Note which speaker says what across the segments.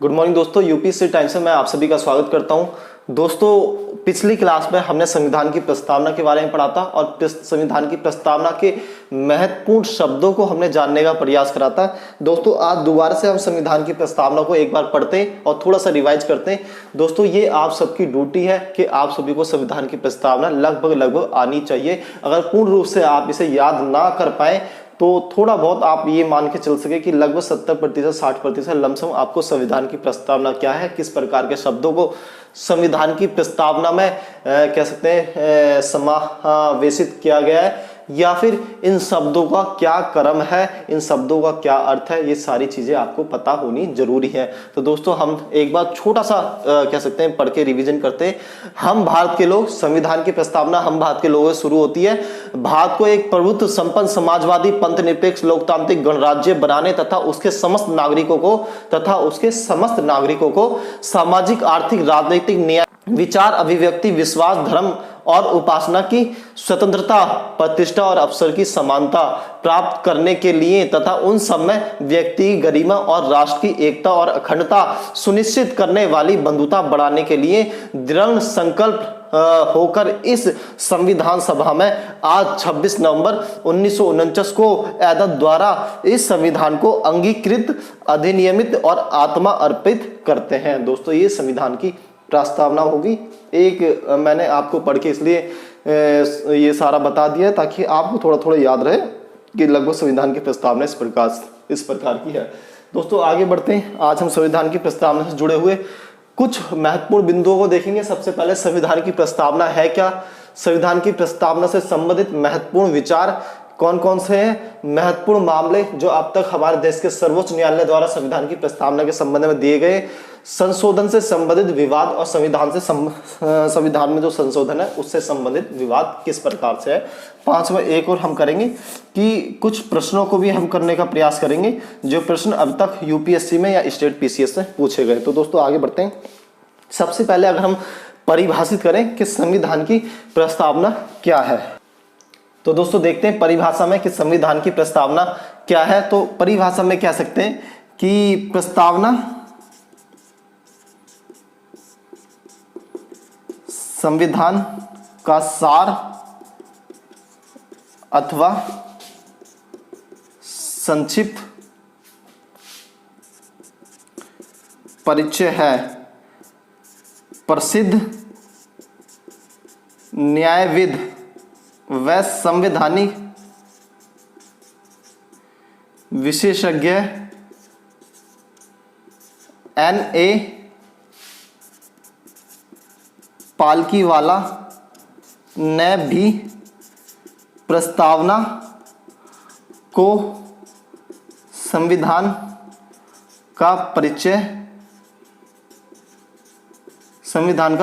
Speaker 1: Good morning दोस्तों, UPSC times में मैं आप सभी का स्वागत करता हूं। दोस्तों, पिछली क्लास में हमने संविधान की प्रस्तावना के बारे में पढ़ा था और संविधान की प्रस्तावना के महत्वपूर्ण शब्दों को हमने जानने का प्रयास करा था। दोस्तों, आज दोबारा से हम संविधान की प्रस्तावना को एक बार पढ़ते हैं और थोड़ा सा रिवाइज करते हैं। दोस्तों, ये आप सबकी ड्यूटी है कि आप सभी को संविधान की प्रस्तावना लगभग आनी चाहिए। अगर पूर्ण रूप से आप इसे याद ना कर पाए तो थोड़ा बहुत आप ये मान के चल सके कि लगभग 70% 60% लमसम आपको संविधान की प्रस्तावना क्या है, किस प्रकार के शब्दों को संविधान की प्रस्तावना में कह सकते हैं समावेशित किया गया है, या फिर इन शब्दों का क्या क्रम है, इन शब्दों का क्या अर्थ है, ये सारी चीजें आपको पता होनी जरूरी है। तो दोस्तों, हम एक बार छोटा सा कह सकते हैं पढ़ के रिवीजन करते हैं। हम भारत के लोग, संविधान की प्रस्तावना हम भारत के लोगों से शुरू होती है। भारत को एक प्रभुत्व संपन्न समाजवादी पंथ निरपेक्ष लोकतांत्रिक गणराज्य बनाने तथा उसके समस्त नागरिकों को सामाजिक, आर्थिक, राजनीतिक, न्याय, विचार, अभिव्यक्ति, विश्वास, धर्म और उपासना की स्वतंत्रता, प्रतिष्ठा और अवसर की समानता प्राप्त करने के लिए तथा उन सब में व्यक्ति की गरिमा और राष्ट्र की एकता और अखंडता सुनिश्चित करने वाली बंधुता बढ़ाने के लिए दृढ़ संकल्प होकर इस संविधान सभा में आज 26 नवंबर 1949 को ऐदत द्वारा इस संविधान को अंगीकृत, अधिनियमित और आत्मा अर्पित करते हैं। दोस्तों, ये संविधान की प्रस्तावना होगी। एक मैंने आपको पढ़ के इसलिए ये सारा बता दिया है ताकि आपको थोड़ा थोड़ा याद रहे कि लगभग संविधान की प्रस्तावना इस प्रकार की है। दोस्तों, आगे बढ़ते हैं। आज हम संविधान की प्रस्तावना से जुड़े हुए कुछ महत्वपूर्ण बिंदुओं को देखेंगे। सबसे पहले संविधान की प्रस्तावना है क्या, संविधान की प्रस्तावना से संबंधित महत्वपूर्ण विचार कौन कौन से हैं, महत्वपूर्ण मामले जो अब तक हमारे देश के सर्वोच्च न्यायालय द्वारा संविधान की प्रस्तावना के संबंध में दिए गए, संशोधन से संबंधित विवाद और संविधान में जो संशोधन है उससे संबंधित विवाद किस प्रकार से है। पांचवा एक और हम करेंगे कि कुछ प्रश्नों को भी हम करने का प्रयास करेंगे जो प्रश्न अब तक यूपीएससी में या स्टेट पीसीएस से पूछे गए। तो दोस्तों, आगे बढ़ते हैं। सबसे पहले अगर हम परिभाषित करें कि संविधान की प्रस्तावना क्या है, तो दोस्तों देखते हैं परिभाषा में कि संविधान की प्रस्तावना क्या है। तो परिभाषा में कह सकते हैं कि प्रस्तावना संविधान का सार अथवा संक्षिप्त परिचय है। प्रसिद्ध न्यायविद व संवैधानिक विशेषज्ञ N.A. पालकीवाला ने भी प्रस्तावना को संविधान का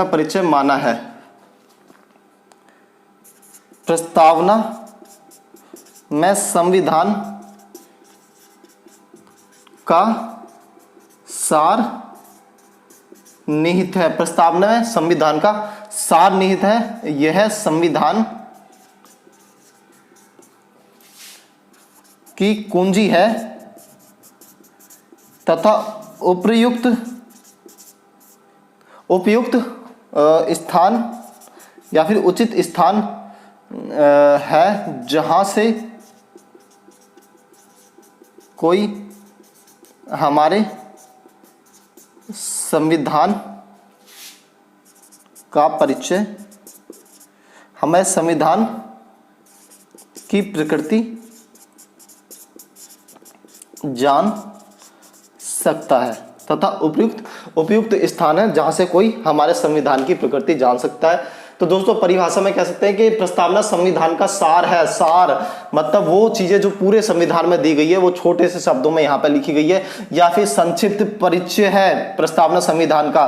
Speaker 1: परिचय माना है। प्रस्तावना में संविधान का सार निहित है। प्रस्तावना में संविधान का सार निहित है। यह संविधान की कुंजी है तथा उपयुक्त स्थान या फिर उचित स्थान है जहां से कोई हमारे संविधान का परिचय, हमें संविधान की प्रकृति जान सकता है तथा उपयुक्त स्थान है जहां से कोई हमारे संविधान की प्रकृति जान सकता है। तो दोस्तों, परिभाषा में कह सकते हैं कि प्रस्तावना संविधान का सार है। सार मतलब वो चीजें जो पूरे संविधान में दी गई है वो छोटे से शब्दों में यहाँ पे लिखी गई है, या फिर संक्षिप्त परिचय है प्रस्तावना संविधान का।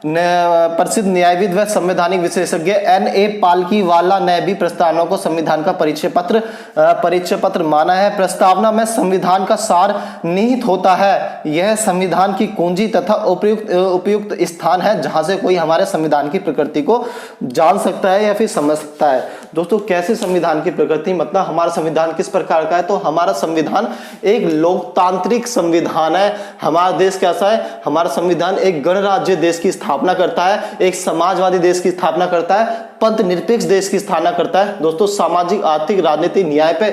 Speaker 1: प्रसिद्ध न्यायविद व संवैधानिक विशेषज्ञ N.A. पालकीवाला ने भी प्रस्तावना को संविधान का परिचय पत्र माना है। प्रस्तावना में संविधान का सार निहित होता है। यह संविधान की कुंजी तथा उपयुक्त स्थान है जहां से कोई हमारे संविधान की प्रकृति को जान सकता है या फिर समझ सकता है। दोस्तों, कैसे संविधान की प्रकृति, मतलब हमारा संविधान किस प्रकार का है? तो हमारा संविधान एक लोकतांत्रिक संविधान है। हमारा देश कैसा है? हमारा संविधान एक गणराज्य देश की स्थापना करता है, एक समाजवादी देश की स्थापना करता है, पंथ निरपेक्ष देश की स्थापना करता है। दोस्तों, सामाजिक, आर्थिक, राजनीतिक न्याय पे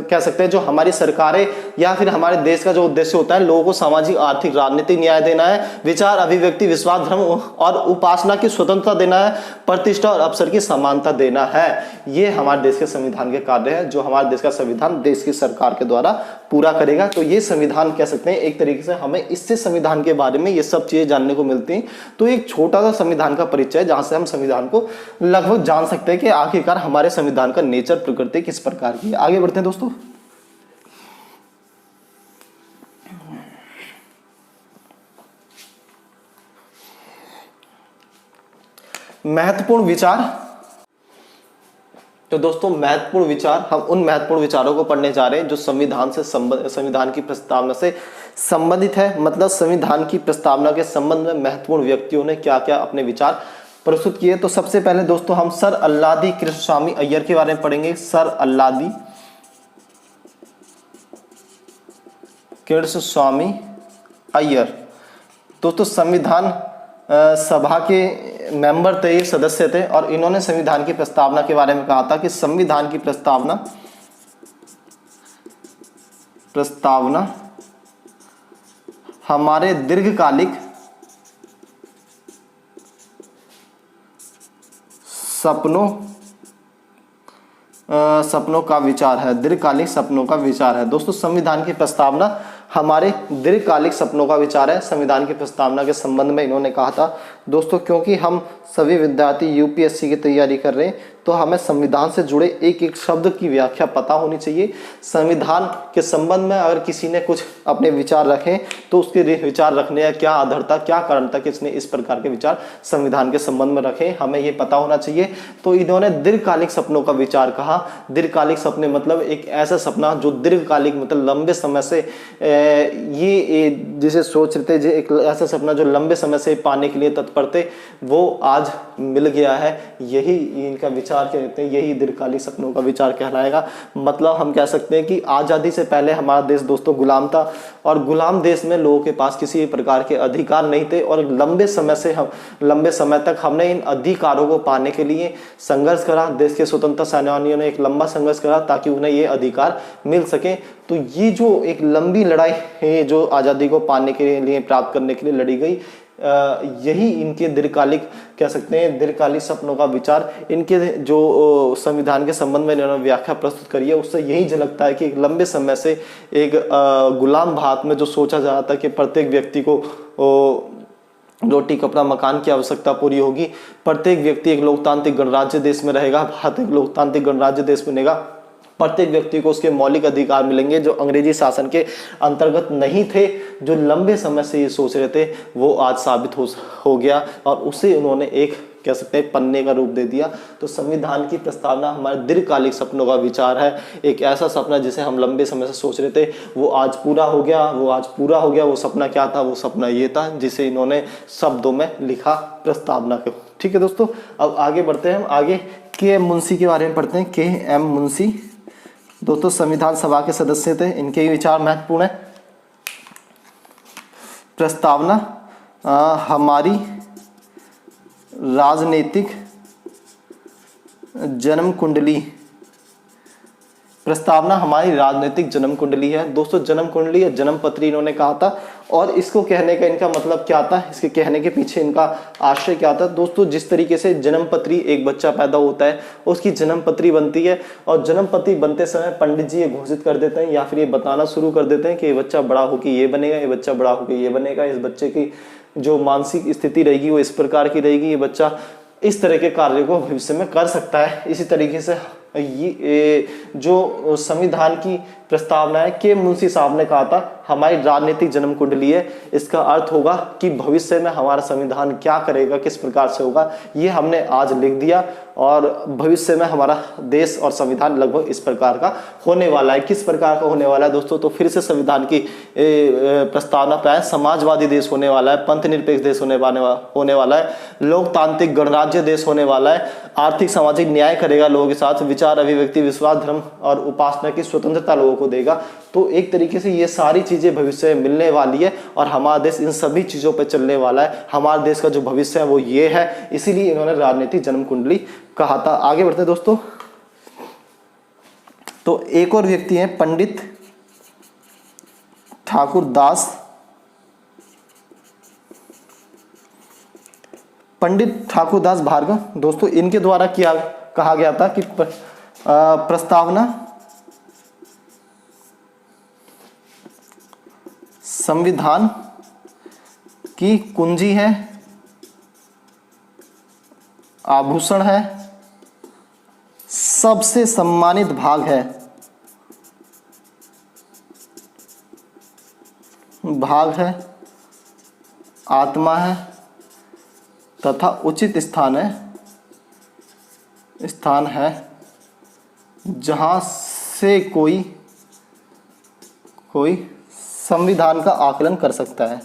Speaker 1: कह सकते हैं जो हमारी सरकारें या फिर हमारे देश का जो उद्देश्य होता है, लोगों को सामाजिक, आर्थिक, राजनीतिक न्याय देना है, विचार, अभिव्यक्ति, विश्वास, धर्म और उपासना की स्वतंत्रता देना है, प्रतिष्ठा और अवसर की समानता देना है। ये हमारे देश के संविधान के कार्य है जो हमारे देश का संविधान देश की सरकार के द्वारा पूरा करेगा। तो ये संविधान कह सकते हैं एक तरीके से हमें इससे संविधान के बारे में ये सब चीजें जानने को मिलती हैं। तो एक छोटा सा संविधान का परिचय जहां से हम संविधान को लगभग जान सकते हैं कि आखिरकार हमारे संविधान का नेचर, प्रकृति किस प्रकार की है। आगे बढ़ते हैं दोस्तों। महत्वपूर्ण विचार। तो दोस्तों, महत्वपूर्ण विचार, हम उन महत्वपूर्ण विचारों को पढ़ने जा रहे हैं जो संविधान की प्रस्तावना से संबंधित है। मतलब संविधान की प्रस्तावना के संबंध में महत्वपूर्ण व्यक्तियों ने क्या क्या अपने विचार प्रस्तुत किए। तो सबसे पहले दोस्तों हम सर अल्लादी कृष्णस्वामी अय्यर के बारे में पढ़ेंगे। सर अल्लादी कृष्णस्वामी अय्यर दोस्तों संविधान सभा के मेंबर थे, ये सदस्य थे, और इन्होंने संविधान की प्रस्तावना के बारे में कहा था कि संविधान की प्रस्तावना हमारे दीर्घकालिक सपनों का विचार है। दीर्घकालिक सपनों का विचार है। दोस्तों, संविधान की प्रस्तावना हमारे दीर्घकालिक सपनों का विचार है। संविधान की प्रस्तावना के संबंध में इन्होंने कहा था। दोस्तों, क्योंकि हम सभी विद्यार्थी यूपीएससी की तैयारी कर रहे हैं तो हमें संविधान से जुड़े एक एक शब्द की व्याख्या पता होनी चाहिए। संविधान के संबंध में अगर किसी ने कुछ अपने विचार रखे तो उसके विचार रखने का क्या आधार था, क्या कारण था कि इसने इस प्रकार के विचार संविधान के संबंध में रखे, हमें ये पता होना चाहिए। तो इन्होंने दीर्घकालिक सपनों का विचार कहा। दीर्घकालिक सपने मतलब एक ऐसा सपना जो दीर्घकालिक मतलब लंबे समय से ये जिसे सोच रहे थे, जो एक ऐसा सपना जो लंबे समय से पाने के लिए तत्पर थे, वो आज मिल गया है। यही इनका विचार कहते हैं, यही दीर्घकालिक सपनों का विचार कहलाएगा। मतलब हम कह सकते हैं कि आज़ादी से पहले हमारा देश दोस्तों गुलाम था, और गुलाम देश में लोगों के पास किसी प्रकार के अधिकार नहीं थे, और लंबे समय तक हमने इन अधिकारों को पाने के लिए संघर्ष करा। देश के स्वतंत्रता सेनानियों ने एक लंबा संघर्ष करा ताकि उन्हें ये अधिकार मिल सके। तो ये जो एक लंबी लड़ाई है जो आज़ादी को पाने के लिए, प्राप्त करने के लिए लड़ी गई, यही इनके दीर्घकालिक कह सकते हैं दीर्घकालिक सपनों का विचार, इनके जो संविधान के संबंध में इन्होंने व्याख्या प्रस्तुत करी है उससे यही झलकता है कि एक लंबे समय से एक गुलाम भारत में जो सोचा जा रहा था कि प्रत्येक व्यक्ति को रोटी, कपड़ा, मकान की आवश्यकता पूरी होगी, प्रत्येक व्यक्ति एक लोकतांत्रिक गणराज्य देश में रहेगा, भारत एक लोकतांत्रिक गणराज्य देश बनेगा, प्रत्येक व्यक्ति को उसके मौलिक अधिकार मिलेंगे जो अंग्रेजी शासन के अंतर्गत नहीं थे। जो लंबे समय से ये सोच रहे थे वो आज साबित हो गया, और उसे उन्होंने एक कह सकते हैं पन्ने का रूप दे दिया। तो संविधान की प्रस्तावना हमारे दीर्घकालिक सपनों का विचार है। एक ऐसा सपना जिसे हम लंबे समय से सोच रहे थे वो आज पूरा हो गया। वो सपना क्या था? वो सपना ये था जिसे इन्होंने शब्दों में लिखा प्रस्तावना को। ठीक है दोस्तों, अब आगे बढ़ते हैं। हम आगे के मुंशी के बारे में पढ़ते हैं। के.एम. मुंशी दोस्तों संविधान सभा के सदस्य थे, इनके ही विचार महत्वपूर्ण है। प्रस्तावना हमारी राजनीतिक जन्म कुंडली। प्रस्तावना हमारी राजनीतिक जन्म कुंडली है। दोस्तों, जन्म कुंडली या जन्म पत्री इन्होंने कहा था, और इसको कहने का इनका मतलब क्या था, इसके कहने के पीछे इनका आशय क्या था? दोस्तों, जिस तरीके से जन्म पत्री, एक बच्चा पैदा होता है उसकी जन्म पत्री बनती है, और जन्म पत्री बनते समय पंडित जी ये घोषित कर देते हैं या फिर ये बताना शुरू कर देते हैं कि ये बच्चा बड़ा होकर ये बनेगा, ये बच्चा बड़ा होकर ये बनेगा, इस बच्चे की जो मानसिक स्थिति रहेगी वो इस प्रकार की रहेगी, ये बच्चा इस तरह के कार्य को भविष्य में कर सकता है। इसी तरीके से ये जो संविधान की प्रस्तावनाएं के मुंशी साहब ने कहा था हमारी राजनीतिक जन्म कुंडली है। इसका अर्थ होगा कि भविष्य में हमारा संविधान क्या करेगा, किस प्रकार से होगा, ये हमने आज लिख दिया और भविष्य में हमारा देश और संविधान लगभग इस प्रकार का होने वाला है। किस प्रकार का होने वाला है दोस्तों, तो फिर से संविधान की प्रस्तावना पे है। समाजवादी देश होने वाला है, पंथ निरपेक्ष देश होने वाला है, लोकतांत्रिक गणराज्य देश होने वाला है, आर्थिक सामाजिक न्याय करेगा लोगों के साथ, विचार अभिव्यक्ति विश्वास धर्म और उपासना की स्वतंत्रता लोगों को देगा। तो एक तरीके से ये सारी चीजें भविष्य में मिलने वाली है और हमारा देश इन सभी चीजों पर चलने वाला है। हमारे देश का जो भविष्य है वो ये है, इसीलिए इन्होंने राजनीतिक जन्म कुंडली कहा था। आगे बढ़ते हैं दोस्तों। तो एक और व्यक्ति हैं पंडित ठाकुर दास। पंडित ठाकुर दास भार्गव दोस्तों, इनके द्वारा कहा गया था कि प्रस्तावना संविधान की कुंजी है, आभूषण है, सबसे सम्मानित भाग है, आत्मा है तथा उचित स्थान है जहां से कोई संविधान का आकलन कर सकता है।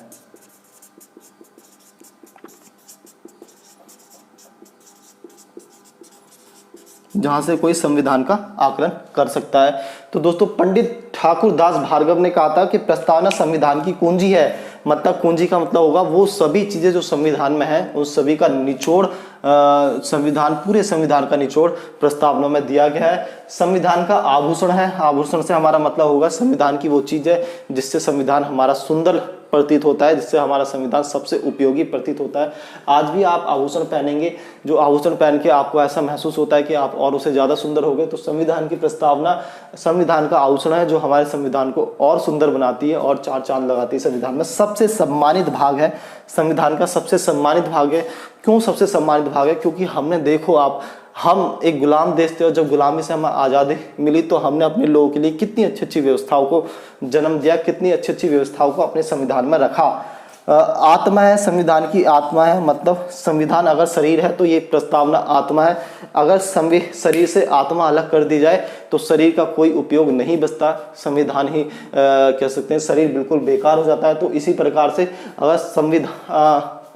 Speaker 1: जहां से कोई संविधान का आकलन कर सकता है। तो दोस्तों पंडित ठाकुर दास भार्गव ने कहा था कि प्रस्तावना संविधान की कुंजी है। मतलब कुंजी का मतलब होगा वो सभी चीजें जो संविधान में है उस सभी का निचोड़, पूरे संविधान का निचोड़ प्रस्तावना में दिया गया है। संविधान का आभूषण है, आभूषण से हमारा मतलब होगा संविधान की वो चीज है जिससे संविधान हमारा सुंदर प्रतीत होता है, जिससे हमारा संविधान सबसे उपयोगी प्रतीत होता है। आज भी आप आभूषण पहनेंगे, जो आभूषण पहन के आपको ऐसा महसूस होता है कि आप और उसे ज्यादा सुंदर हो गए, तो संविधान की प्रस्तावना संविधान का आभूषण है जो हमारे संविधान को और सुंदर बनाती है और चार चांद लगाती है। संविधान में सबसे सम्मानित भाग है, संविधान का सबसे सम्मानित भाग है। क्यों सबसे सम्मानित भाग है? क्योंकि हमने देखो हम एक गुलाम देश थे और जब गुलामी से हमें आज़ादी मिली तो हमने अपने लोगों के लिए कितनी अच्छी अच्छी व्यवस्थाओं को जन्म दिया, कितनी अच्छी अच्छी व्यवस्थाओं को अपने संविधान में रखा। आत्मा है, संविधान की आत्मा है, मतलब संविधान अगर शरीर है तो ये प्रस्तावना आत्मा है। अगर शरीर से आत्मा अलग कर दी जाए तो शरीर का कोई उपयोग नहीं बचता, संविधान ही कह सकते हैं, शरीर बिल्कुल बेकार हो जाता है। तो इसी प्रकार से अगर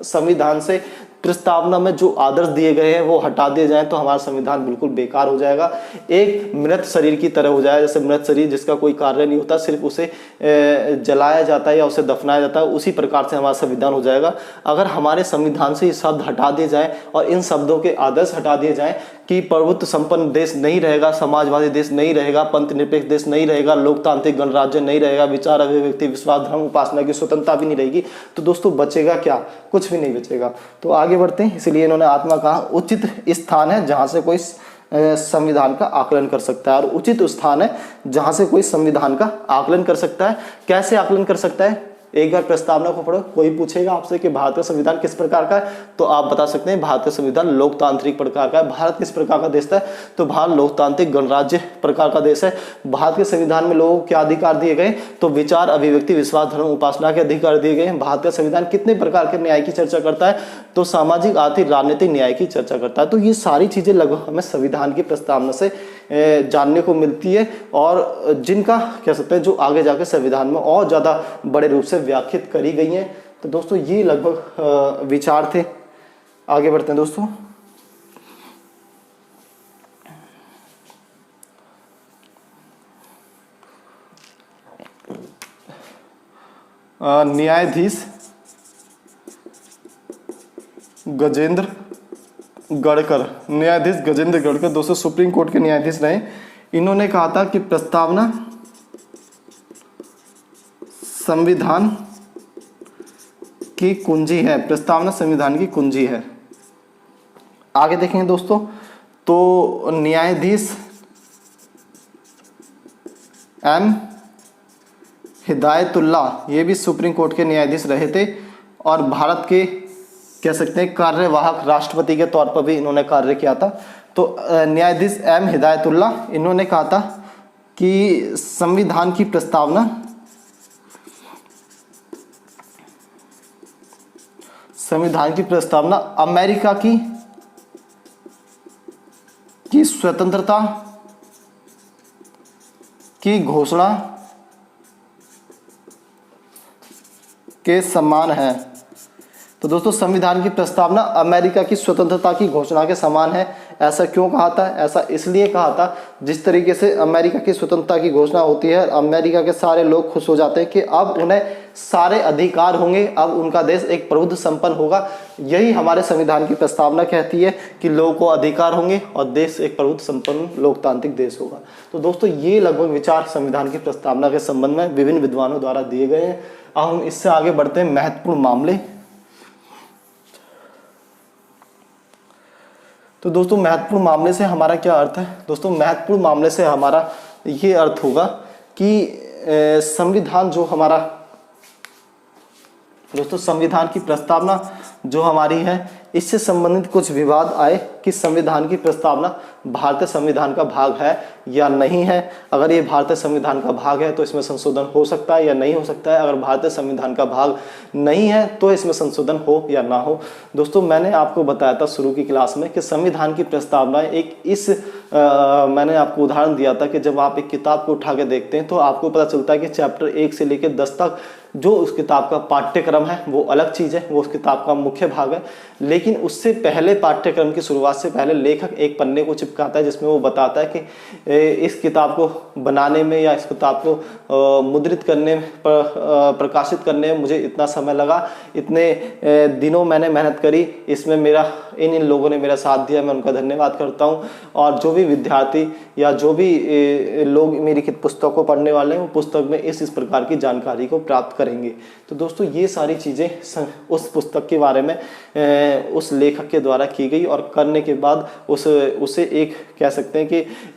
Speaker 1: संविधान से प्रस्तावना में जो आदर्श दिए गए हैं वो हटा दिए जाएं तो हमारा संविधान बिल्कुल बेकार हो जाएगा, एक मृत शरीर की तरह हो जाएगा। जैसे मृत शरीर जिसका कोई कार्य नहीं होता, सिर्फ उसे जलाया जाता है या उसे दफनाया जाता है, उसी प्रकार से हमारा संविधान हो जाएगा। अगर हमारे संविधान से ये शब्द हटा दिए जाएं और इन शब्दों के आदर्श हटा दिए जाएं कि प्रभुत्व संपन्न देश नहीं रहेगा, समाजवादी देश नहीं रहेगा, पंथ निरपेक्ष देश नहीं रहेगा, लोकतांत्रिक गणराज्य नहीं रहेगा, विचार अभिव्यक्ति विश्वास धर्म उपासना की स्वतंत्रता भी नहीं रहेगी, तो दोस्तों बचेगा क्या? कुछ भी नहीं बचेगा। तो आगे बढ़ते हैं, इसलिए इन्होंने आत्मा कहा उचित स्थान है जहां से कोई संविधान का आकलन कर सकता है। और उचित स्थान है जहां से कोई संविधान का आकलन कर सकता है। कैसे आकलन कर सकता है? एक बार प्रस्तावना को पढ़ो, कोई पूछेगा आपसे कि भारत का संविधान किस प्रकार का है, तो आप बता सकते हैं भारत का संविधान लोकतांत्रिक प्रकार का है। भारत किस प्रकार का देश है? तो भारत लोकतांत्रिक गणराज्य प्रकार का देश है। भारत के संविधान में लोगों को क्या अधिकार दिए गए? तो विचार अभिव्यक्ति विश्वास धर्म उपासना के अधिकार दिए गए हैं। भारत का संविधान कितने प्रकार के न्याय की चर्चा करता है? तो सामाजिक आर्थिक राजनीतिक न्याय की चर्चा करता है। तो ये सारी चीजें लगभग हमें संविधान की प्रस्तावना से जानने को मिलती है और जिनका कह सकते हैं जो आगे जाकर संविधान में और ज्यादा बड़े रूप से व्याख्यात करी गई हैं। तो दोस्तों ये लगभग विचार थे। आगे बढ़ते हैं दोस्तों। न्यायाधीश गजेंद्र गढ़कर, न्यायाधीश गजेंद्र गढ़कर दोस्तों सुप्रीम कोर्ट के न्यायाधीश रहे। इन्होंने कहा था कि प्रस्तावना संविधान की कुंजी है, प्रस्तावना संविधान की कुंजी है। आगे देखेंगे दोस्तों, तो न्यायाधीश एम हिदायतुल्लाह ये भी सुप्रीम कोर्ट के न्यायाधीश रहे थे और भारत के कह सकते हैं कार्यवाहक राष्ट्रपति के तौर पर भी इन्होंने कार्य किया था। तो न्यायाधीश एम हिदायतुल्लाह इन्होंने कहा था कि संविधान की प्रस्तावना अमेरिका की स्वतंत्रता की घोषणा के समान है। तो दोस्तों संविधान की प्रस्तावना अमेरिका की स्वतंत्रता की घोषणा के समान है। ऐसा क्यों कहा था? ऐसा इसलिए कहा था, जिस तरीके से अमेरिका की स्वतंत्रता की घोषणा होती है, अमेरिका के सारे लोग खुश हो जाते हैं कि अब उन्हें सारे अधिकार होंगे, अब उनका देश एक प्रभुत्व संपन्न होगा। यही हमारे संविधान की प्रस्तावना कहती है कि लोगों को अधिकार होंगे और देश एक प्रभुत्व संपन्न लोकतांत्रिक देश होगा। तो दोस्तों ये लगभग विचार संविधान की प्रस्तावना के संबंध में विभिन्न विद्वानों द्वारा दिए गए हैं। अब हम इससे आगे बढ़ते हैं महत्वपूर्ण मामले। तो दोस्तों महत्वपूर्ण मामले से हमारा क्या अर्थ है? दोस्तों महत्वपूर्ण मामले से हमारा ये अर्थ होगा कि संविधान जो हमारा, दोस्तों संविधान की प्रस्तावना जो हमारी है, इससे संबंधित कुछ विवाद आए कि संविधान की प्रस्तावना भारतीय संविधान का भाग है या नहीं है। अगर ये भारतीय संविधान का भाग है तो इसमें संशोधन हो सकता है या नहीं हो सकता है। अगर भारतीय संविधान का भाग नहीं है तो इसमें संशोधन हो या ना हो। दोस्तों मैंने आपको बताया था शुरू की क्लास में कि संविधान की प्रस्तावना मैंने आपको उदाहरण दिया था कि जब आप एक किताब को उठा के देखते हैं तो आपको पता चलता है कि चैप्टर 1 से लेकर 10 तक जो उस किताब का पाठ्यक्रम है वो अलग चीज़ है, वो उस किताब का मुख्य भाग है। लेकिन उससे पहले पाठ्यक्रम की शुरुआत से पहले लेखक एक पन्ने को चिपकाता है जिसमें वो बताता है कि इस किताब को बनाने में या इस किताब को मुद्रित करने में, प्रकाशित करने में मुझे इतना समय लगा, इतने दिनों मैंने मेहनत करी, इसमें मेरा इन लोगों ने मेरा साथ दिया, मैं उनका धन्यवाद करता हूँ। और जो भी विद्यार्थी या जो भी लोग मेरी पुस्तक को पढ़ने वाले हैं वो पुस्तक में इस प्रकार की जानकारी को प्राप्त करेंगे। तो दोस्तों ये सारी चीज़ें उस पुस्तक के बारे में उस लेखक के द्वारा की गई और करने के बाद उसे एक कह सकते हैं कि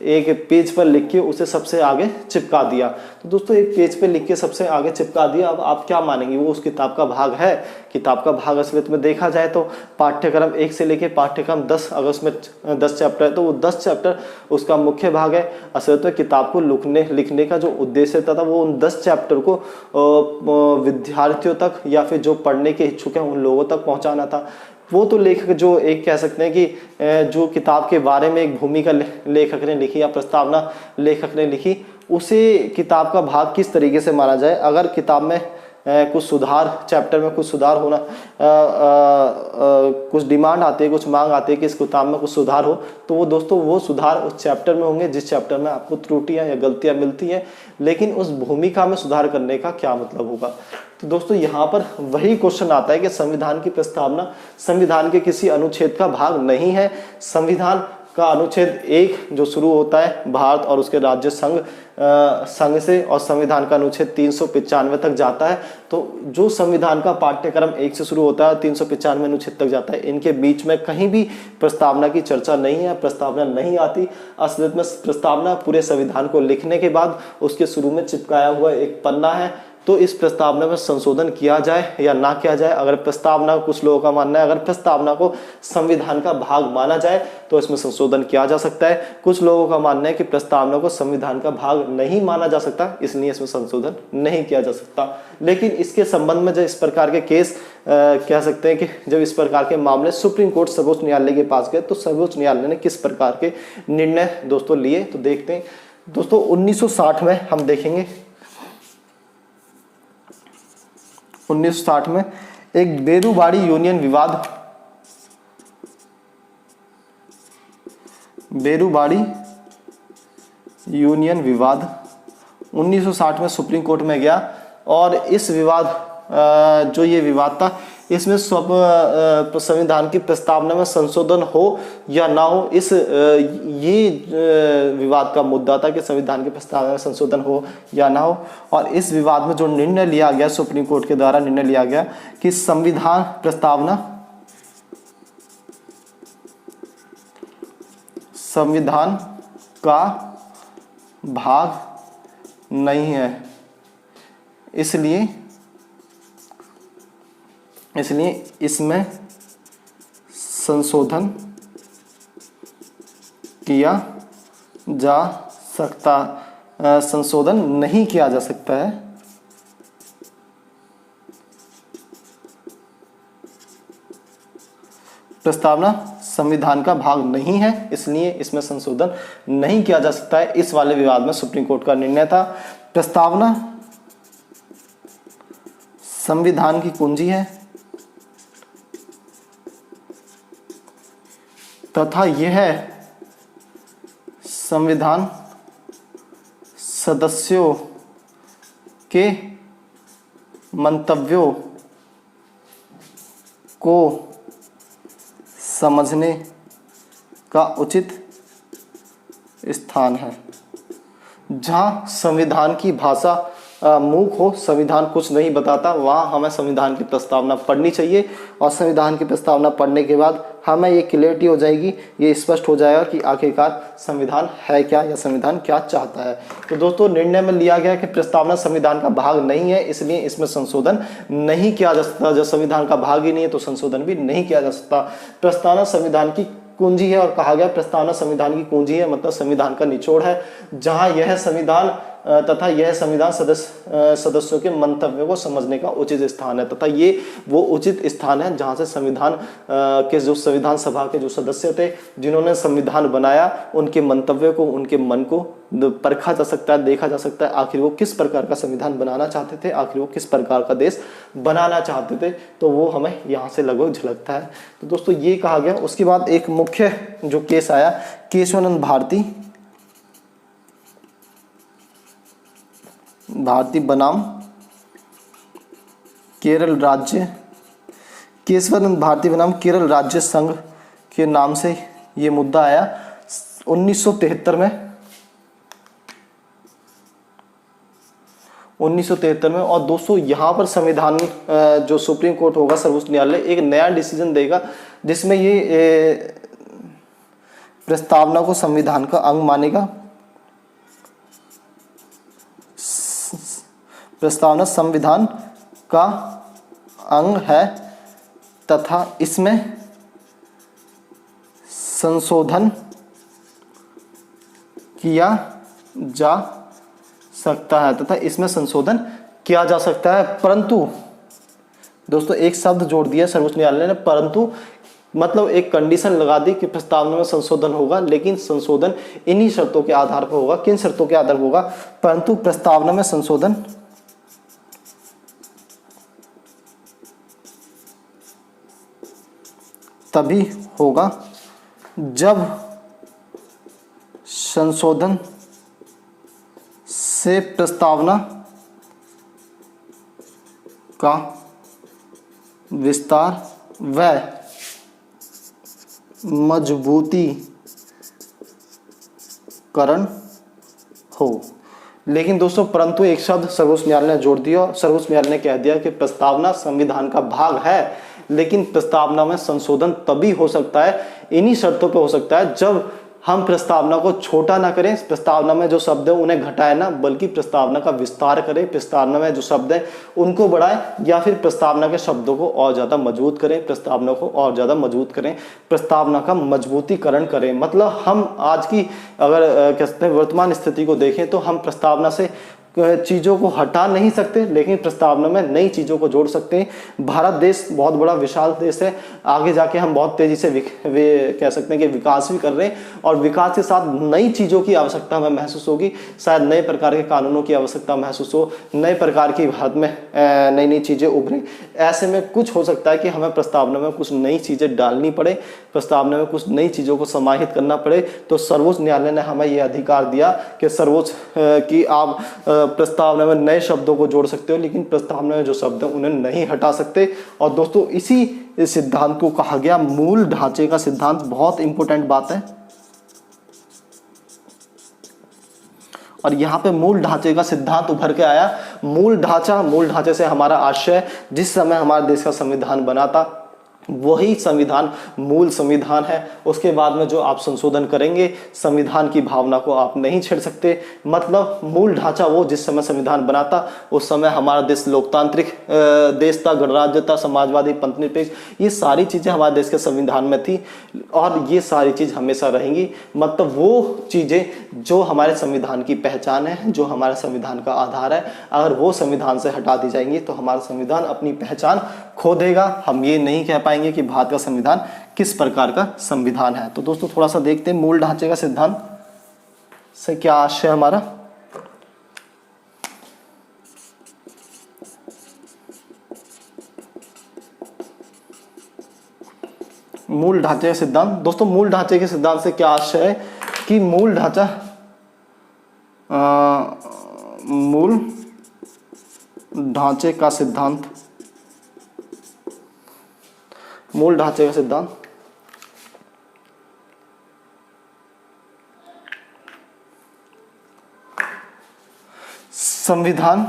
Speaker 1: एक पेज पर लिख के उसे सबसे आगे चिपका दिया। तो दोस्तों एक पेज पे लिख के सबसे आगे चिपका दिया, अब आप क्या मानेंगे वो उस किताब का भाग है? किताब का भाग असलियत में देखा जाए तो पाठ्यक्रम 1 से लेके पाठ्यक्रम 10, अगर उसमें 10 चैप्टर है तो वो 10 चैप्टर उसका मुख्य भाग है। असलियत में किताब को लिखने का जो उद्देश्य था वो उन 10 चैप्टर को विद्यार्थियों तक या फिर जो पढ़ने के इच्छुक हैं उन लोगों तक पहुंचाना था। वो तो लेखक जो एक कह सकते हैं कि जो किताब के बारे में एक भूमिका लेखक ने लिखी या प्रस्तावना लेखक ने लिखी, उसे किताब का भाग किस तरीके से माना जाए। अगर किताब में कुछ सुधार, चैप्टर में कुछ सुधार होना, कुछ डिमांड आती है, कुछ मांग आती है कि इस किताब में कुछ सुधार हो, तो वो दोस्तों वो सुधार उस चैप्टर में होंगे जिस चैप्टर में आपको त्रुटियां या गलतियां मिलती हैं। लेकिन उस भूमिका में सुधार करने का क्या मतलब होगा? तो दोस्तों यहाँ पर वही क्वेश्चन आता है कि संविधान की प्रस्तावना संविधान के किसी अनुच्छेद का भाग नहीं है। संविधान का अनुच्छेद 1 जो शुरू होता है भारत और उसके राज्य संघ से, और संविधान का अनुच्छेद 395 तक जाता है। तो जो संविधान का पाठ्यक्रम 1 से शुरू होता है 395 अनुच्छेद तक जाता है, इनके बीच में कहीं भी प्रस्तावना की चर्चा नहीं है, प्रस्तावना नहीं आती। असलियत में प्रस्तावना पूरे संविधान को लिखने के बाद उसके शुरू में चिपकाया हुआ एक पन्ना है। तो इस प्रस्तावना में संशोधन किया जाए या ना किया जाए, अगर प्रस्तावना, कुछ लोगों का मानना है अगर प्रस्तावना को संविधान का भाग माना जाए तो इसमें संशोधन किया जा सकता है। कुछ लोगों का मानना है कि प्रस्तावना को संविधान का भाग नहीं माना जा सकता, इसलिए इसमें संशोधन नहीं किया जा सकता। लेकिन इसके संबंध में जब इस प्रकार के केस कह सकते हैं कि जब इस प्रकार के मामले सुप्रीम कोर्ट, सर्वोच्च न्यायालय के पास गए तो सर्वोच्च न्यायालय ने किस प्रकार के निर्णय दोस्तों लिए, तो देखते हैं। दोस्तों 1960 में हम देखेंगे, 1960 में एक बेरूबाड़ी यूनियन विवाद, बेरूबाड़ी यूनियन विवाद 1960 में सुप्रीम कोर्ट में गया। और इस विवाद जो ये विवाद था, इसमें संविधान की प्रस्तावना में संशोधन हो या ना हो, ये विवाद का मुद्दा था कि संविधान की प्रस्तावना में संशोधन हो या ना हो। और इस विवाद में जो निर्णय लिया गया, सुप्रीम कोर्ट के द्वारा निर्णय लिया गया कि संविधान प्रस्तावना संविधान का भाग नहीं है, इसलिए इसमें संशोधन किया जा सकता संशोधन नहीं किया जा सकता है। प्रस्तावना संविधान का भाग नहीं है, इसलिए इसमें संशोधन नहीं किया जा सकता है। इस वाले विवाद में सुप्रीम कोर्ट का निर्णय था। प्रस्तावना संविधान की कुंजी है तथा यह संविधान सदस्यों के मंतव्यों को समझने का उचित स्थान है। जहाँ संविधान की भाषा मूक हो, संविधान कुछ नहीं बताता, वहाँ हमें संविधान की प्रस्तावना पढ़नी चाहिए। और संविधान की प्रस्तावना पढ़ने के बाद हमें ये क्लियरिटी हो जाएगी, ये स्पष्ट हो जाएगा कि आखिरकार संविधान है क्या या संविधान क्या चाहता है। तो दोस्तों निर्णय में लिया गया कि प्रस्तावना संविधान का भाग नहीं है, इसलिए इसमें संशोधन नहीं किया जा सकता। जब संविधान का भाग ही नहीं है तो संशोधन भी नहीं किया जा सकता। प्रस्तावना संविधान की कुंजी है और कहा गया प्रस्तावना संविधान की कुंजी है, मतलब संविधान का निचोड़ है। जहां यह संविधान तथा यह संविधान सदस्यों के मंतव्यों को समझने का उचित स्थान है, तथा ये वो उचित स्थान है जहां से संविधान के जो संविधान सभा के जो सदस्य थे जिन्होंने संविधान बनाया, उनके मंतव्यों को, उनके मन को परखा जा सकता है, देखा जा सकता है आखिर वो किस प्रकार का संविधान बनाना चाहते थे, आखिर वो किस प्रकार का देश बनाना चाहते थे। तो वो हमें यहाँ से लगभग झलकता है। तो दोस्तों ये कहा गया। उसके बाद एक मुख्य जो केस आया, केशवानंद भारती बनाम केरल राज्य, केशवानंद भारती बनाम केरल राज्य संघ के नाम से ये मुद्दा आया 1973 में। 1973 में। और दोस्तों यहाँ पर संविधान जो सुप्रीम कोर्ट होगा, सर्वोच्च न्यायालय, एक नया डिसीजन देगा जिसमें ये प्रस्तावना को संविधान का अंग मानेगा। प्रस्तावना संविधान का अंग है तथा इसमें संशोधन किया जा सकता है, तथा इसमें संशोधन किया जा सकता है। परंतु दोस्तों एक शब्द जोड़ दिया सर्वोच्च न्यायालय ने, परंतु मतलब एक कंडीशन लगा दी कि प्रस्तावना में संशोधन होगा, लेकिन संशोधन इन्हीं शर्तों के आधार पर होगा। किन शर्तों के आधार पर होगा? परंतु प्रस्तावना में संशोधन तभी होगा जब संशोधन से प्रस्तावना का विस्तार व मजबूतीकरण हो। लेकिन दोस्तों परंतु एक शब्द सर्वोच्च न्यायालय ने जोड़ दिया। सर्वोच्च न्यायालय ने कह दिया कि प्रस्तावना संविधान का भाग है, लेकिन प्रस्तावना में संशोधन तभी हो सकता है, इन्हीं शर्तों पे हो सकता है, जब हम प्रस्तावना को छोटा ना करें, प्रस्तावना में जो शब्द है उन्हें घटाए ना, बल्कि प्रस्तावना का विस्तार करें, प्रस्तावना में जो शब्द है उनको बढ़ाएं, या फिर प्रस्तावना के शब्दों को और ज़्यादा मजबूत करें, प्रस्तावना को और ज़्यादा मजबूत करें, प्रस्तावना का मजबूतीकरण करें। मतलब हम आज की अगर कहते हैं वर्तमान स्थिति को देखें तो हम प्रस्तावना से चीज़ों को हटा नहीं सकते, लेकिन प्रस्तावना में नई चीज़ों को जोड़ सकते हैं। भारत देश बहुत बड़ा विशाल देश है, आगे जाके हम बहुत तेज़ी से कह सकते हैं कि विकास भी कर रहे हैं, और विकास के साथ नई चीज़ों की आवश्यकता हमें महसूस होगी। शायद नए प्रकार के कानूनों की आवश्यकता महसूस हो, नए प्रकार की भारत में नई नई चीज़ें उभरें। ऐसे में कुछ हो सकता है कि हमें प्रस्तावना में कुछ नई चीज़ें डालनी पड़े, प्रस्तावना में कुछ नई चीज़ों को समाहित करना पड़े। तो सर्वोच्च न्यायालय ने हमें यह अधिकार दिया कि सर्वोच्च कि आप प्रस्तावना में नए शब्दों को जोड़ सकते हो, लेकिन प्रस्तावना में जो शब्द हैं उन्हें नहीं हटा सकते। और दोस्तों इसी सिद्धांत को कहा गया मूल ढांचे का सिद्धांत। बहुत इंपॉर्टेंट बात है। और यहाँ पे मूल ढांचे का सिद्धांत उभर के आया। मूल ढांचे से हमारा आशय, जिस समय हमारे देश का संविधान बना था वही संविधान मूल संविधान है। उसके बाद में जो आप संशोधन करेंगे, संविधान की भावना को आप नहीं छेड़ सकते। मतलब मूल ढांचा वो जिस समय संविधान बना था उस समय हमारा देश लोकतांत्रिक देश था, गणराज्य था, समाजवादी, पंथनिरपेक्ष, ये सारी चीजें हमारे देश के संविधान में थी और ये सारी चीज हमेशा रहेंगी। मतलब वो चीजें जो हमारे संविधान की पहचान है, जो हमारे संविधान का आधार है, अगर वो संविधान से हटा दी जाएंगी तो हमारा संविधान अपनी पहचान खो देगा। हम ये नहीं कह पाएंगे कि भारत का संविधान किस प्रकार का संविधान है। तो दोस्तों थोड़ा सा देखते हैं मूल ढांचे का सिद्धांत से क्या आशय है हमारा। मूल ढांचे का सिद्धांत, दोस्तों मूल ढांचे के सिद्धांत से क्या आशय है कि मूल ढांचा मूल ढांचे का सिद्धांत, मूल ढांचे का सिद्धांत संविधान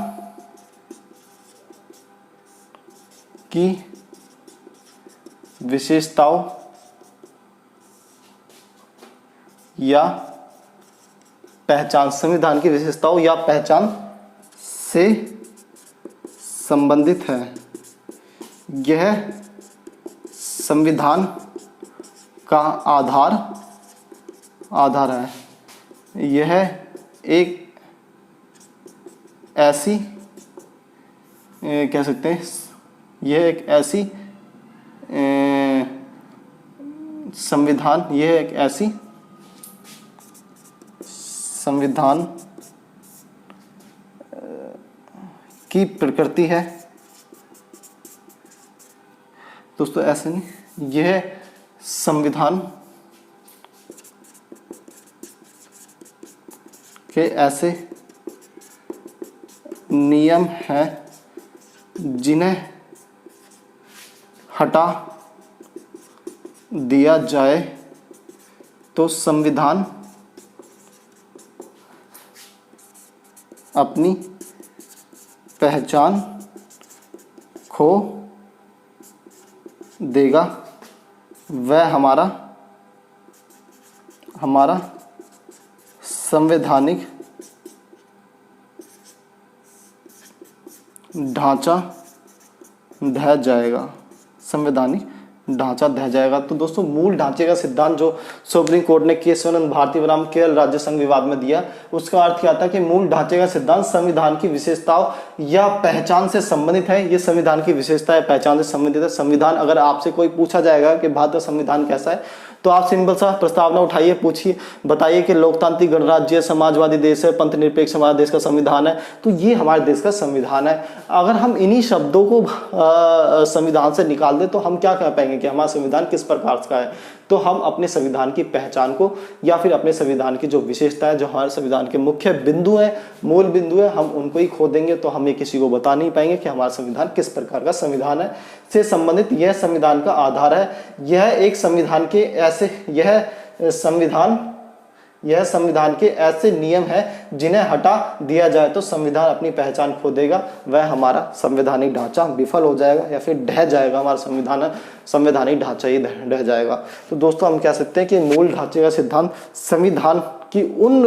Speaker 1: की विशेषताओं या पहचान, संविधान की विशेषताओं या पहचान से संबंधित है। यह संविधान का आधार है। यह एक ऐसी कह सकते हैं, यह एक ऐसी संविधान, यह एक ऐसी संविधान की प्रकृति है। दोस्तों ऐसे नहीं, यह संविधान के ऐसे नियम हैं जिन्हें हटा दिया जाए तो संविधान अपनी पहचान खो देगा। वह हमारा संवैधानिक ढांचा ढह जाएगा, संवैधानिक ढांचा ढह जाएगा। तो दोस्तों मूल ढांचे का सिद्धांत जो सुप्रीम कोर्ट ने केशवानंद भारती बनाम केरल राज्य संघ विवाद में दिया, उसका अर्थ क्या था कि मूल ढांचे का सिद्धांत संविधान की विशेषताओं या पहचान से संबंधित है। ये संविधान की विशेषता है, पहचान से संबंधित है। संविधान, अगर आपसे कोई पूछा जाएगा कि भारत का संविधान कैसा है, तो आप सिंपल सा प्रस्तावना उठाइए, पूछिए, बताइए कि लोकतांत्रिक गणराज्य, समाजवादी देश है, पंथनिरपेक्ष हमारा देश का संविधान है, तो ये हमारे देश का संविधान है। अगर हम इन्हीं शब्दों को संविधान से निकाल दें तो हम क्या कह पाएंगे कि हमारा संविधान किस प्रकार का है। तो हम अपने संविधान की पहचान को या फिर अपने संविधान की जो विशेषता है, जो हमारे संविधान के मुख्य बिंदु है, मूल बिंदु है, हम उनको ही खो देंगे। तो हम ये किसी को बता नहीं पाएंगे कि हमारा संविधान किस प्रकार का संविधान है। से संबंधित यह संविधान का आधार है। यह एक संविधान के ऐसे यह संविधान के ऐसे नियम हैं जिन्हें हटा दिया जाए तो संविधान अपनी पहचान खो देगा, वह हमारा संवैधानिक ढांचा विफल हो जाएगा या फिर ढह जाएगा। हमारा संवैधानिक ढांचा ही ढह जाएगा। तो दोस्तों हम कह सकते हैं कि मूल ढांचे का सिद्धांत संविधान की उन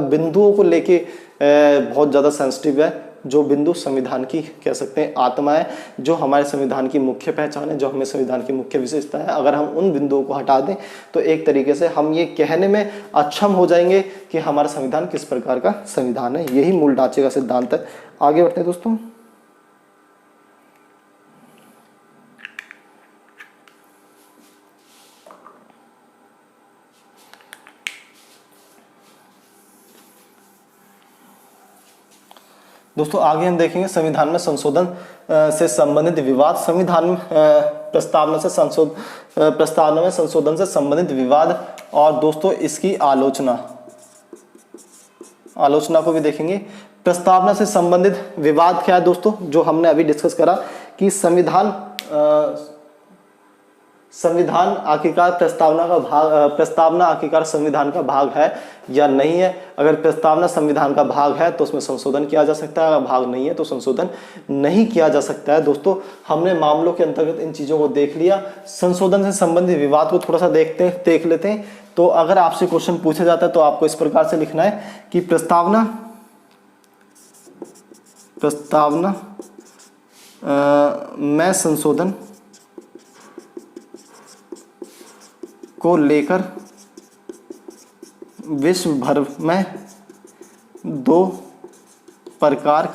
Speaker 1: बिंदुओं को लेके बहुत ज़्यादा सेंसिटिव है, जो बिंदु संविधान की कह सकते हैं आत्मा है, जो हमारे संविधान की मुख्य पहचान है, जो हमें संविधान की मुख्य विशेषता है। अगर हम उन बिंदुओं को हटा दें तो एक तरीके से हम ये कहने में अक्षम हो जाएंगे कि हमारा संविधान किस प्रकार का संविधान है। यही मूल ढांचे का सिद्धांत है। आगे बढ़ते हैं दोस्तों। दोस्तों आगे हम देखेंगे संविधान में संशोधन से संबंधित विवाद। संविधान में प्रस्तावना में संशोधन से संबंधित विवाद और दोस्तों इसकी आलोचना को भी देखेंगे। प्रस्तावना से संबंधित विवाद क्या है दोस्तों, जो हमने अभी डिस्कस करा कि संविधान आखिरकार प्रस्तावना आखिरकार संविधान का भाग है या नहीं है। अगर प्रस्तावना संविधान का भाग है तो उसमें संशोधन किया जा सकता है, अगर भाग नहीं है तो संशोधन नहीं किया जा सकता है। दोस्तों हमने मामलों के अंतर्गत इन चीजों को देख लिया। संशोधन से संबंधित विवाद को थोड़ा सा देख लेते हैं। तो अगर आपसे क्वेश्चन पूछा जाता है तो आपको इस प्रकार से लिखना है कि प्रस्तावना में संशोधन को लेकर विश्व भर में दो प्रकार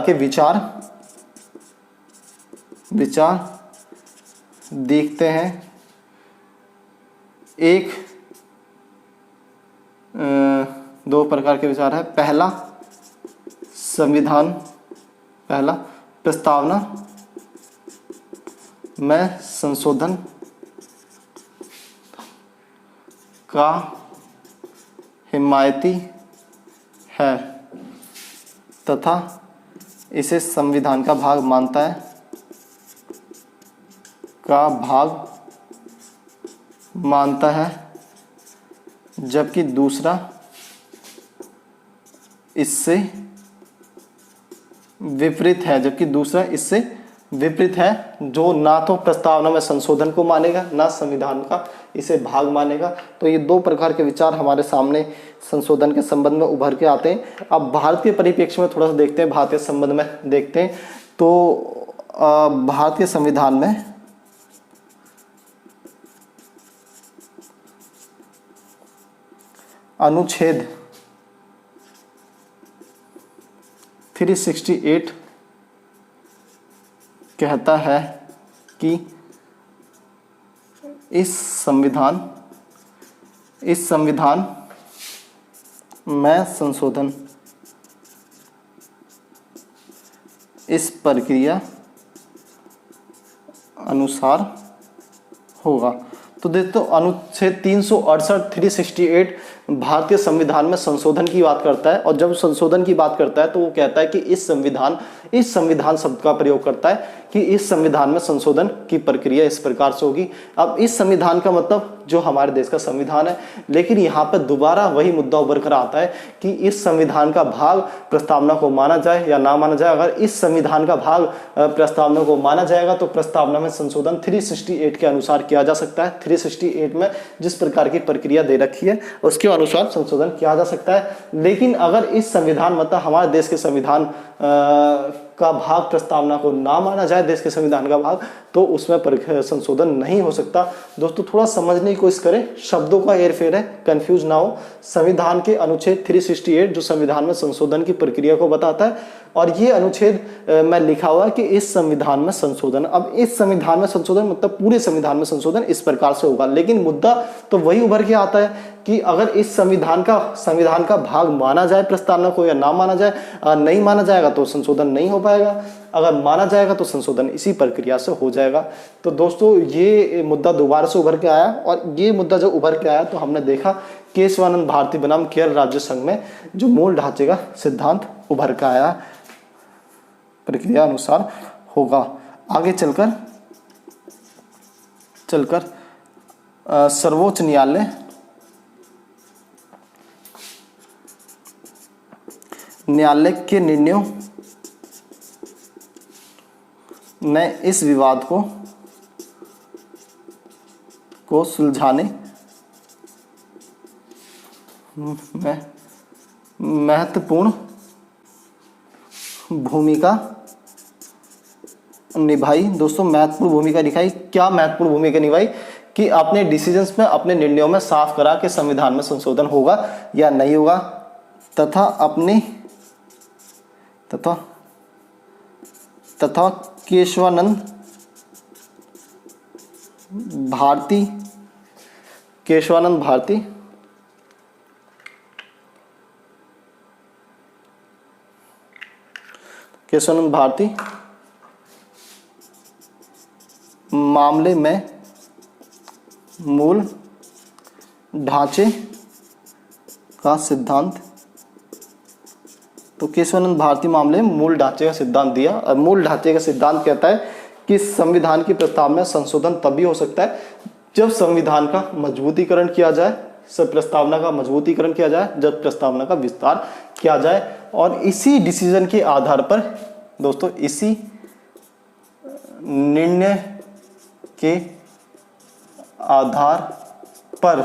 Speaker 1: के विचार देखते हैं। दो प्रकार के विचार है। पहला प्रस्तावना में संशोधन का हिमायती है तथा इसे संविधान का भाग मानता है, जबकि दूसरा इससे विपरीत है, जो ना तो प्रस्तावना में संशोधन को मानेगा ना संविधान का इसे भाग मानेगा। तो ये दो प्रकार के विचार हमारे सामने संशोधन के संबंध में उभर के आते हैं। अब भारतीय परिप्रेक्ष्य में थोड़ा सा देखते हैं, भारतीय संबंध में देखते हैं। तो भारतीय संविधान में अनुच्छेद 368 कहता है कि इस संविधान में संशोधन इस प्रक्रिया अनुसार होगा। तो देखो अनुच्छेद 368 भारतीय संविधान में संशोधन की बात करता है, और जब संशोधन की बात करता है तो वो कहता है कि इस संविधान शब्द का प्रयोग करता है कि इस संविधान में संशोधन की प्रक्रिया इस प्रकार से होगी। अब इस संविधान का मतलब जो हमारे देश का संविधान है, लेकिन यहाँ पर दोबारा वही मुद्दा उभर कर आता है कि इस संविधान का भाग प्रस्तावना को माना जाए या ना माना जाए। अगर इस संविधान का भाग प्रस्तावना को माना जाएगा तो प्रस्तावना में संशोधन 368 के अनुसार किया जा सकता है। 368 में जिस प्रकार की प्रक्रिया दे रखी है उसके अनुसार संशोधन किया जा सकता है। लेकिन अगर इस संविधान मतलब हमारे देश के संविधान का भाग प्रस्तावना को ना माना जाए, देश के संविधान का भाग, तो उसमें संशोधन नहीं हो सकता। दोस्तों थोड़ा समझने की कोशिश करें, शब्दों का हेरफेर है, कंफ्यूज ना हो। संविधान के अनुच्छेद 368 जो संविधान में संशोधन की प्रक्रिया को बताता है, और ये अनुच्छेद में लिखा हुआ है कि इस संविधान में संशोधन। अब इस संविधान में संशोधन मतलब पूरे संविधान में संशोधन इस प्रकार से होगा। लेकिन मुद्दा तो वही उभर के आता है कि अगर इस संविधान का भाग माना जाए प्रस्तावना को या ना माना जाए, नहीं माना जाएगा तो संशोधन नहीं हो पाएगा, अगर माना जाएगा तो संशोधन इसी प्रक्रिया से हो जाएगा। तो दोस्तों ये मुद्दा दोबारा से उभर के आया, और ये मुद्दा जब उभर के आया तो हमने देखा केशवानंद भारती बनाम केरल राज्य संघ में जो मूल ढांचे का सिद्धांत उभर के आया प्रक्रिया अनुसार होगा। आगे चलकर सर्वोच्च न्यायालय के निर्णयों ने इस विवाद को सुलझाने में महत्वपूर्ण भूमिका निभाई। दोस्तों महत्वपूर्ण भूमिका निभाई, क्या महत्वपूर्ण भूमिका निभाई कि अपने डिसीजंस में, अपने निर्णयों में साफ करा कि संविधान में संशोधन होगा या नहीं होगा, तथा केशवानंद भारती मामले में मूल ढांचे का सिद्धांत। तो केशवानंद भारती मामले में मूल ढांचे का सिद्धांत दिया, और मूल ढांचे का सिद्धांत कहता है कि संविधान की प्रस्तावना संशोधन तभी हो सकता है जब संविधान का मजबूतीकरण किया जाए, सब प्रस्तावना का मजबूतीकरण किया जाए, जब प्रस्तावना का विस्तार किया जाए। और इसी डिसीजन के आधार पर दोस्तों, इसी निर्णय के आधार पर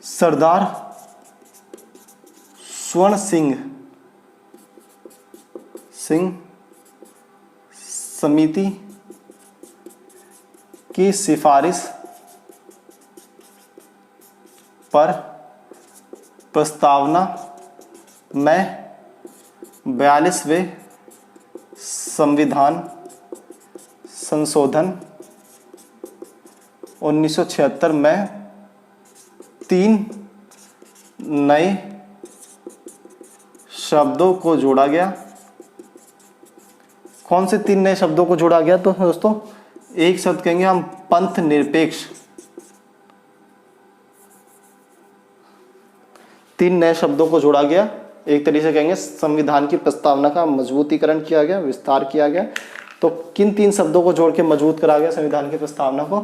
Speaker 1: सरदार स्वर्ण सिंह समिति की सिफारिश पर प्रस्तावना में 42वें संविधान संशोधन 1976 में 3 नए शब्दों को जोड़ा गया। कौन से 3 नए शब्दों को जोड़ा गया? तो दोस्तों, एक शब्द कहेंगे हम पंथ निरपेक्ष, 3 नए शब्दों को जोड़ा गया। एक तरीके से कहेंगे संविधान की प्रस्तावना का मजबूतीकरण किया गया, विस्तार किया गया। तो किन 3 शब्दों को जोड़ के मजबूत करा गया संविधान की प्रस्तावना को?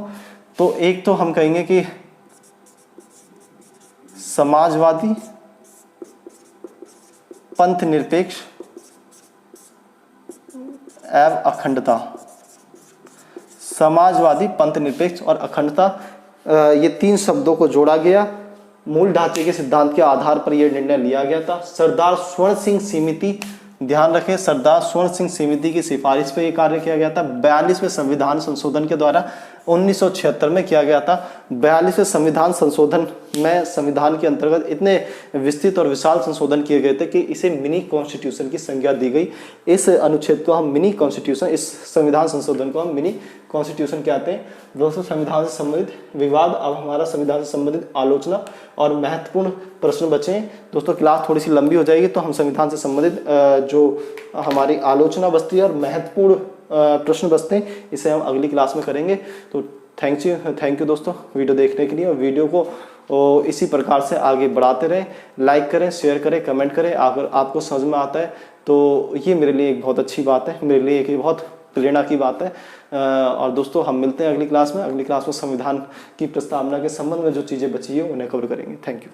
Speaker 1: तो एक तो हम कहेंगे कि समाजवादी, पंथ निरपेक्ष एवं अखंडता। समाजवादी, पंथ निरपेक्ष और अखंडता, ये 3 शब्दों को जोड़ा गया। मूल ढांचे के सिद्धांत के आधार पर यह निर्णय लिया गया था। सरदार स्वर्ण सिंह समिति, ध्यान रखें, सरदार स्वर्ण सिंह समिति की सिफारिश पे यह कार्य किया गया था। 42वें संविधान संशोधन के द्वारा 1976 में किया गया था। 42वें संविधान संशोधन में संविधान के अंतर्गत इतने विस्तृत और विशाल संशोधन किए गए थे कि इसे मिनी कॉन्स्टिट्यूशन की संज्ञा दी गई। इस अनुच्छेद को हम मिनी कॉन्स्टिट्यूशन, इस संविधान संशोधन को हम मिनी कॉन्स्टिट्यूशन कहते हैं। दोस्तों, संविधान से संबंधित विवाद, अब हमारा संविधान से संबंधित आलोचना और महत्वपूर्ण प्रश्न बचे हैं। दोस्तों, क्लास थोड़ी सी लंबी हो जाएगी तो हम संविधान से संबंधित जो हमारी आलोचना बचती है और महत्वपूर्ण प्रश्न बचते हैं, इसे हम अगली क्लास में करेंगे। तो थैंक यू दोस्तों वीडियो देखने के लिए। और वीडियो को इसी प्रकार से आगे बढ़ाते रहें, लाइक करें, शेयर करें, कमेंट करें। अगर आपको समझ में आता है तो ये मेरे लिए एक बहुत अच्छी बात है, मेरे लिए एक बहुत प्रेरणा की बात है। और दोस्तों, हम मिलते हैं अगली क्लास में। अगली क्लास में संविधान की प्रस्तावना के संबंध में जो चीज़ें बची है उन्हें कवर करेंगे। Thank you.